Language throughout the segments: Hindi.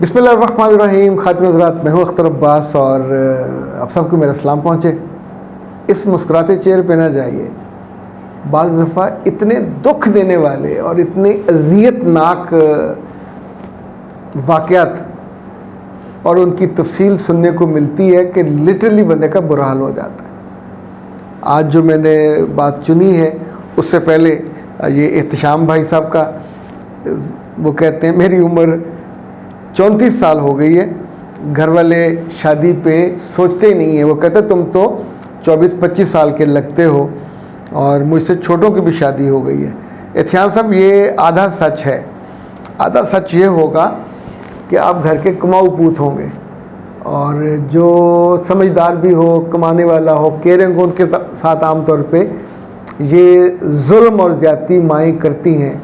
बिस्मिल्लाहिर्रहमानिर्रहीम। खातिन हज़रात, मैं हूँ अख्तर अब्बास और आप सबको मेरा सलाम पहुँचे। इस मुस्कुराते चेहरे पे ना जाइए। बाज़ दफ़ा इतने दुख देने वाले और इतने अज़ियतनाक वाक़यात और उनकी तफसील सुनने को मिलती है कि लिटरली बंदे का बुरा हाल हो जाता है। आज जो मैंने बात चुनी है उससे पहले ये एहतशाम भाई साहब का, वो कहते हैं मेरी उम्र 34 साल हो गई है, घर वाले शादी पे सोचते ही नहीं है। वो कहते तुम तो 24-25 साल के लगते हो और मुझसे छोटों की भी शादी हो गई है। एहतशाम साहब, ये आधा सच है। आधा सच ये होगा कि आप घर के कमाऊ पूत होंगे और जो समझदार भी हो, कमाने वाला हो, केयरिंग हो, उनके साथ आम तौर पे ये जुल्म और ज़्यादती माएँ करती हैं।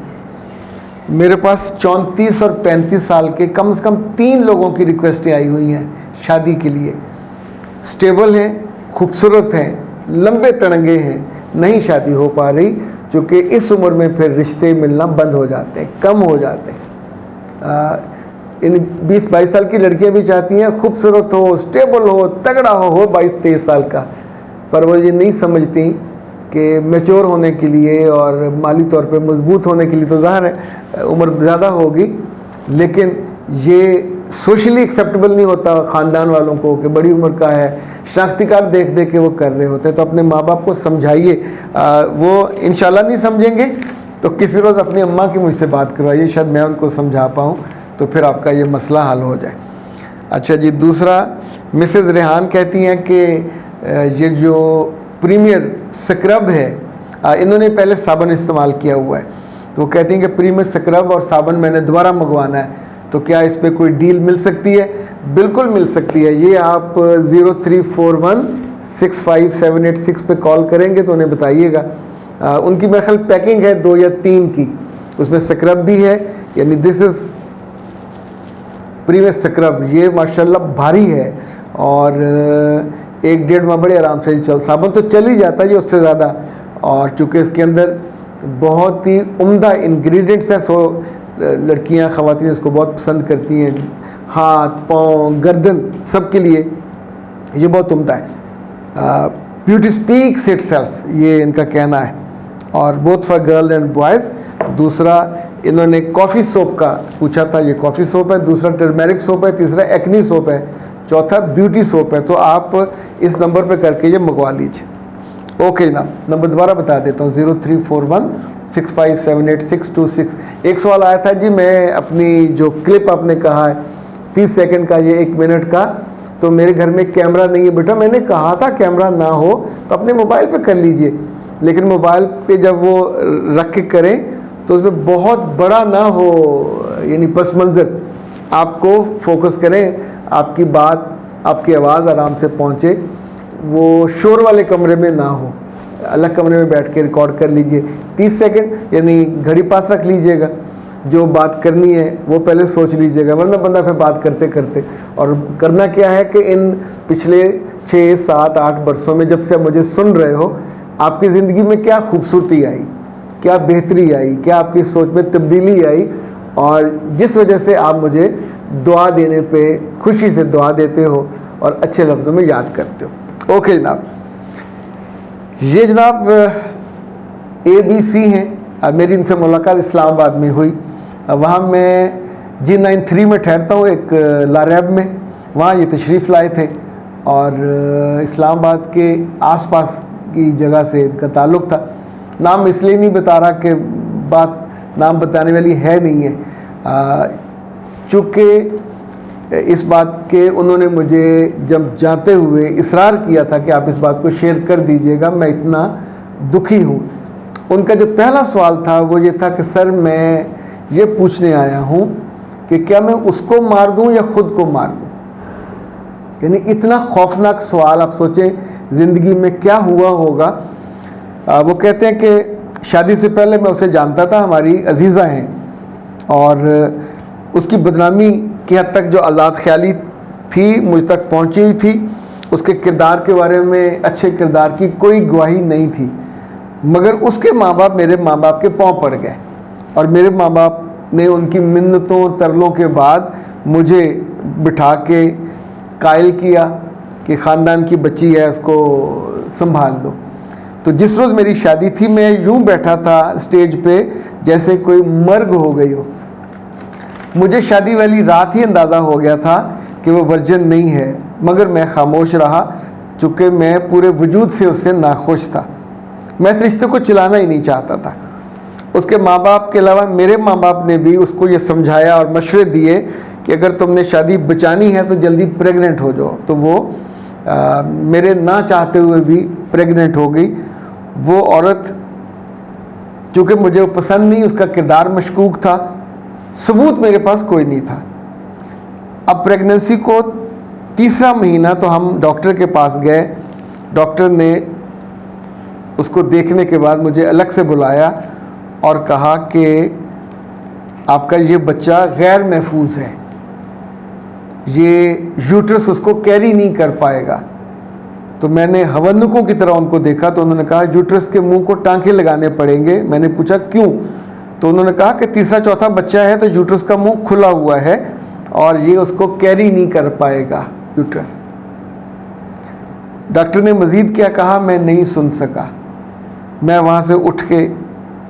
मेरे पास 34 और 35 साल के कम से कम 3 लोगों की रिक्वेस्टें आई हुई हैं शादी के लिए। स्टेबल हैं, खूबसूरत हैं, लंबे तड़ंगे हैं, नहीं शादी हो पा रही, क्योंकि इस उम्र में फिर रिश्ते मिलना बंद हो जाते हैं, कम हो जाते हैं। इन 20-22 साल की लड़कियां भी चाहती हैं खूबसूरत हो, स्टेबल हो, तगड़ा हो 22-23 साल का, पर वो ये नहीं समझती कि मैच्योर होने के लिए और माली तौर पे मजबूत होने के लिए तो ज़ाहिर है उम्र ज़्यादा होगी, लेकिन ये सोशली एक्सेप्टेबल नहीं होता ख़ानदान वालों को कि बड़ी उम्र का है, शनाख्ती कार्ड देख देख के वो कर रहे होते हैं। तो अपने माँ बाप को समझाइए, वो इंशाल्लाह नहीं समझेंगे तो किसी रोज़ अपनी अम्मा की मुझसे बात करवाइए, शायद मैं उनको समझा पाऊँ, तो फिर आपका ये मसला हल हो जाए। अच्छा जी, दूसरा, मिसेज़ रेहान कहती हैं कि ये जो प्रीमियर स्क्रब है, इन्होंने पहले साबन इस्तेमाल किया हुआ है, तो वो कहती हैं कि प्रीमियर स्क्रब और साबन मैंने दोबारा मंगवाना है, तो क्या इस पर कोई डील मिल सकती है? बिल्कुल मिल सकती है। ये आप 0341657886 पे कॉल करेंगे तो उन्हें बताइएगा। उनकी मेरे ख्याल पैकिंग है 2 या 3 की, उसमें स्क्रब भी है, यानी दिस इज़ प्रीमियर स्क्रब। ये माशाल्लाह भारी है और 1-1.5 माह बड़े आराम से चल, साबुन तो चल ही जाता है ये उससे ज़्यादा, और चूँकि इसके अंदर बहुत ही उम्दा इंग्रेडिएंट्स हैं, सो लड़कियां, ख़वातीन इसको बहुत पसंद करती हैं। हाथ, पाँव, गर्दन, सब के लिए ये बहुत उम्दा है। ब्यूटी स्पीक्स इटसेल्फ, ये इनका कहना है, और both for girl and boys. दूसरा, इन्होंने कॉफ़ी सोप का पूछा था, ये कॉफ़ी सोप है। दूसरा टर्मेरिक सोप है। तीसरा एक्नी सोप है। चौथा ब्यूटी सोप है। तो आप इस नंबर पे करके ये मंगवा लीजिए। ओके ना, नंबर दोबारा बता देता हूँ, 034165788626। एक सवाल आया था जी, मैं अपनी जो क्लिप आपने कहा है 30 सेकंड का, ये 1 मिनट का, तो मेरे घर में कैमरा नहीं है बेटा। मैंने कहा था कैमरा ना हो तो अपने मोबाइल पे कर लीजिए, लेकिन मोबाइल पे जब वो रख के करें तो उसमें बहुत बड़ा ना हो, यानी पस मंज़र आपको फोकस करें, आपकी बात, आपकी आवाज़ आराम से पहुँचे, वो शोर वाले कमरे में ना हो, अलग कमरे में बैठ के रिकॉर्ड कर लीजिए। 30 सेकंड यानी घड़ी पास रख लीजिएगा, जो बात करनी है वो पहले सोच लीजिएगा, वरना बंदा फिर बात करते करते। और करना क्या है कि इन पिछले 6, 7, 8 बरसों में जब से आप मुझे सुन रहे हो, आपकी ज़िंदगी में क्या खूबसूरती आई, क्या बेहतरी आई, क्या आपकी सोच में तब्दीली आई, और जिस वजह से आप मुझे दुआ देने पे खुशी से दुआ देते हो और अच्छे लफ्ज़ों में याद करते हो। ओके जनाब, ये जनाब ABC हैं। मेरी इनसे मुलाकात इस्लामाबाद में हुई। वहाँ मैं G93 में ठहरता हूँ, एक लारैब में, वहाँ ये तशरीफ़ लाए थे और इस्लामाबाद के आसपास की जगह से इनका ताल्लुक़ था। नाम इसलिए नहीं बता रहा कि बात नाम बताने वाली है नहीं है, चूँकि इस बात के उन्होंने मुझे जब जाते हुए इसरार किया था कि आप इस बात को शेयर कर दीजिएगा, मैं इतना दुखी हूँ। उनका जो पहला सवाल था वो ये था कि सर, मैं ये पूछने आया हूँ कि क्या मैं उसको मार दूँ या ख़ुद को मार दूँ। यानी इतना खौफनाक सवाल, आप सोचें ज़िंदगी में क्या हुआ होगा। वो कहते हैं कि शादी से पहले मैं उसे जानता था, हमारी अजीज़ा हैं, और उसकी बदनामी की हद तक जो आज़ाद ख्याली थी मुझ तक पहुंची हुई थी। उसके किरदार के बारे में, अच्छे किरदार की कोई गवाही नहीं थी, मगर उसके माँ बाप मेरे माँ बाप के पाँव पड़ गए और मेरे माँ बाप ने उनकी मिन्नतों तरलों के बाद मुझे बिठा के कायल किया कि ख़ानदान की बच्ची है, उसको संभाल दो। तो जिस रोज़ मेरी शादी थी मैं यूं बैठा था स्टेज पे जैसे कोई मर्ग हो गई हो। मुझे शादी वाली रात ही अंदाज़ा हो गया था कि वो वर्जिन नहीं है, मगर मैं खामोश रहा चूँकि मैं पूरे वजूद से उससे नाखुश था। मैं इस रिश्ते को चलाना ही नहीं चाहता था। उसके माँ बाप के अलावा मेरे माँ बाप ने भी उसको ये समझाया और मशवरे दिए कि अगर तुमने शादी बचानी है तो जल्दी प्रेग्नेंट हो जाओ। तो वो मेरे ना चाहते हुए भी प्रेग्नेंट हो गई। वो औरत, चूँकि मुझे वो पसंद नहीं, उसका किरदार मशकूक था, सबूत मेरे पास कोई नहीं था। अब प्रेगनेंसी को तीसरा महीना तो हम डॉक्टर के पास गए। डॉक्टर ने उसको देखने के बाद मुझे अलग से बुलाया और कहा कि आपका ये बच्चा गैर महफूज है, ये यूट्रस उसको कैरी नहीं कर पाएगा। तो मैंने हवन्नुकों की तरह उनको देखा। तो उन्होंने कहा यूट्रस के मुंह को टांके लगाने पड़ेंगे। मैंने पूछा क्यों? तो उन्होंने कहा कि तीसरा चौथा बच्चा है तो यूट्रस का मुंह खुला हुआ है और ये उसको कैरी नहीं कर पाएगा यूट्रस। डॉक्टर ने मज़ीद क्या कहा मैं नहीं सुन सका। मैं वहाँ से उठ के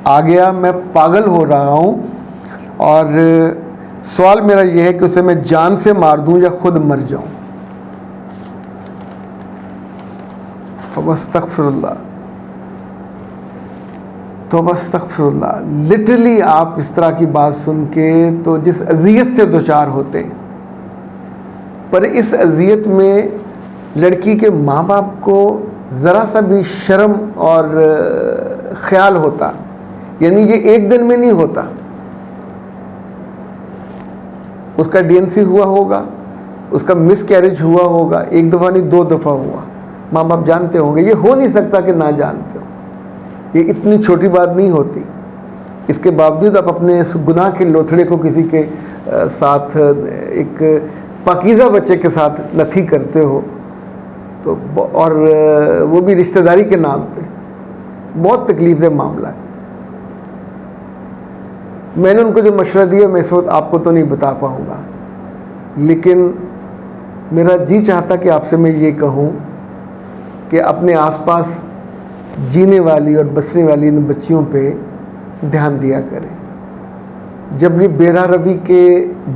आ गया। मैं पागल हो रहा हूँ और सवाल मेरा यह है कि उसे मैं जान से मार दूँ या खुद मर जाऊँ। तौबा अस्तगफिरुल्लाह। लिटरली आप इस तरह की बात सुन के तो जिस अज़ियत से दुचार होते, पर इस अज़ियत में लड़की के माँ बाप को ज़रा सा भी शर्म और ख्याल होता, यानी ये एक दिन में नहीं होता। उसका डीएनसी हुआ होगा, उसका मिस कैरेज हुआ होगा, एक दफ़ा नहीं 2 दफ़ा हुआ। माँ बाप जानते होंगे, ये हो नहीं सकता कि ना जानते हो। ये इतनी छोटी बात नहीं होती। इसके बावजूद आप अपने गुनाह के लोथड़े को किसी के साथ, एक पाकीज़ा बच्चे के साथ नथी करते हो, तो और वो भी रिश्तेदारी के नाम पे, बहुत तकलीफ़देह मामला है। मैंने उनको जो मशवरा दिया मैं इस वक्त आपको तो नहीं बता पाऊँगा, लेकिन मेरा जी चाहता कि आपसे मैं ये कहूँ कि अपने आसपास जीने वाली और बसने वाली इन बच्चियों पे ध्यान दिया करें। जब ये बेरा रवि के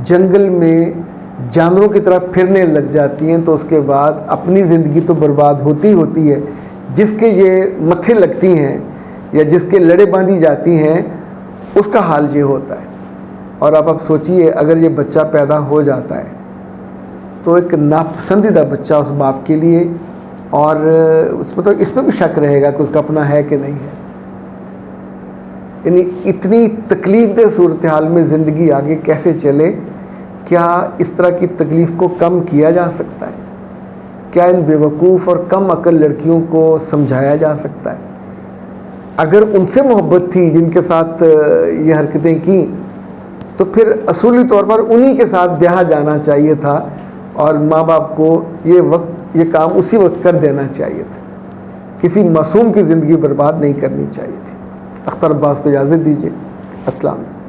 जंगल में जानवरों की तरह फिरने लग जाती हैं तो उसके बाद अपनी ज़िंदगी तो बर्बाद होती होती है, जिसके ये मत्थे लगती हैं या जिसके लड़े बांधी जाती हैं उसका हाल ये होता है। और अब सोचिए अगर ये बच्चा पैदा हो जाता है तो एक नापसंदीदा बच्चा उस बाप के लिए, और उसमें तो इस पर भी शक रहेगा कि उसका अपना है कि नहीं है। यानी इतनी तकलीफ़देह सूरत हाल में ज़िंदगी आगे कैसे चले? क्या इस तरह की तकलीफ़ को कम किया जा सकता है? क्या इन बेवकूफ़ और कम अकल लड़कियों को समझाया जा सकता है? अगर उनसे मोहब्बत थी जिनके साथ ये हरकतें की, तो फिर असूली तौर पर उन्हीं के साथ ब्याह जाना चाहिए था और माँ बाप को ये काम उसी वक्त कर देना चाहिए था। किसी मासूम की ज़िंदगी बर्बाद नहीं करनी चाहिए थी। अख्तर अब्बास को इजाज़त दीजिए। अस्सलाम वालेकुम।